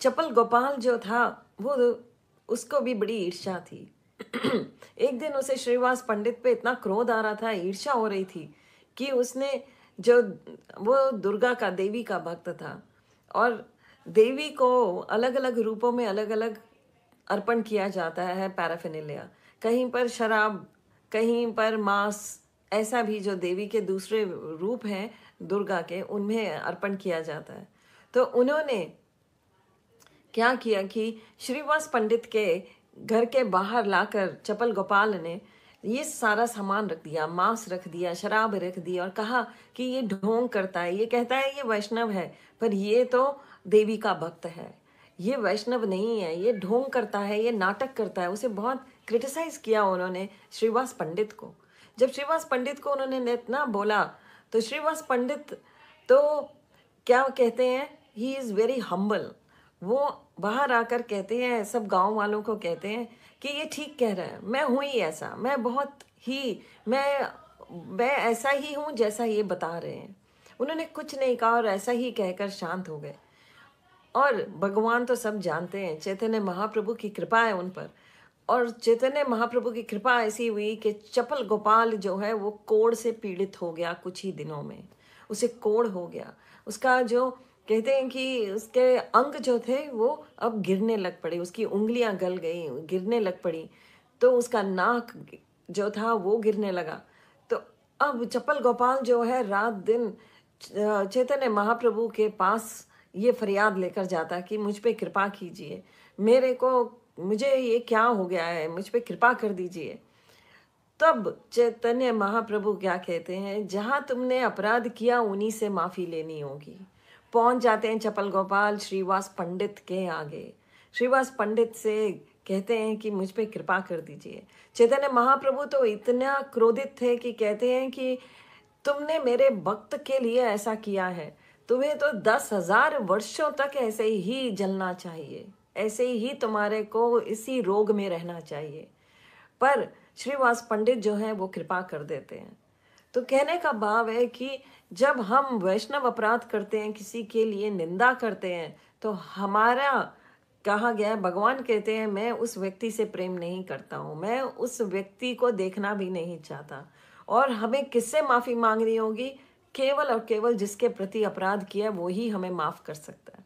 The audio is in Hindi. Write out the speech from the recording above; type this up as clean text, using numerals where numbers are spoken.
चपल गोपाल जो था वो, उसको भी बड़ी ईर्ष्या थी। एक दिन उसे श्रीवास पंडित पे इतना क्रोध आ रहा था, ईर्ष्या हो रही थी कि उसने जो, वो दुर्गा का, देवी का भक्त था और देवी को अलग अलग रूपों में अलग अलग अर्पण किया जाता है पैराफिनेलिया। कहीं पर शराब, कहीं पर मांस, ऐसा भी जो देवी के दूसरे रूप हैं दुर्गा के, उनमें अर्पण किया जाता है। तो उन्होंने क्या किया कि श्रीवास पंडित के घर के बाहर लाकर चपल गोपाल ने ये सारा सामान रख दिया, मांस रख दिया, शराब रख दी और कहा कि ये ढोंग करता है, ये कहता है ये वैष्णव है, पर ये तो देवी का भक्त है, ये वैष्णव नहीं है, ये ढोंग करता है, ये नाटक करता है। उसे बहुत क्रिटिसाइज किया उन्होंने श्रीवास पंडित को। जब श्रीवास पंडित को उन्होंने इतना बोला तो श्रीवास पंडित तो क्या कहते हैं, ही इज़ वेरी हम्बल। वो बाहर आकर कहते हैं, सब गांव वालों को कहते हैं कि ये ठीक कह रहा है, मैं हूँ ही ऐसा, मैं बहुत ही, मैं ऐसा ही हूँ जैसा ये बता रहे हैं। उन्होंने कुछ नहीं कहा और ऐसा ही कहकर शांत हो गए। और भगवान तो सब जानते हैं, चैतन्य महाप्रभु की कृपा है उन पर। और चैतन्य महाप्रभु की कृपा ऐसी हुई कि चपल गोपाल जो है वो कोढ़ से पीड़ित हो गया कुछ ही दिनों में। उसे कोढ़ हो गया, उसका जो कहते हैं कि उसके अंग जो थे वो अब गिरने लग पड़े, उसकी उंगलियां गल गई, गिरने लग पड़ी, तो उसका नाक जो था वो गिरने लगा। तो अब चपल गोपाल जो है रात दिन चैतन्य महाप्रभु के पास ये फरियाद लेकर जाता कि मुझ पे कृपा कीजिए, मेरे को, मुझे ये क्या हो गया है, मुझ पे कृपा कर दीजिए। तब चैतन्य महाप्रभु क्या कहते हैं, जहां तुमने अपराध किया उन्हीं से माफी लेनी होगी। पहुंच जाते हैं चपल गोपाल श्रीवास पंडित के आगे। श्रीवास पंडित से कहते हैं कि मुझ पे कृपा कर दीजिए। चैतन्य महाप्रभु तो इतना क्रोधित थे कि कहते हैं कि तुमने मेरे भक्त के लिए ऐसा किया है, तुम्हें तो 10,000 वर्षों तक ऐसे ही जलना चाहिए, ऐसे ही तुम्हारे को इसी रोग में रहना चाहिए। पर श्रीवास पंडित जो है वो कृपा कर देते हैं। तो कहने का भाव है कि जब हम वैष्णव अपराध करते हैं, किसी के लिए निंदा करते हैं, तो हमारा, कहा गया है, भगवान कहते हैं मैं उस व्यक्ति से प्रेम नहीं करता हूँ, मैं उस व्यक्ति को देखना भी नहीं चाहता। और हमें किससे माफी मांगनी होगी? केवल और केवल जिसके प्रति अपराध किया वो ही हमें माफ कर सकता है।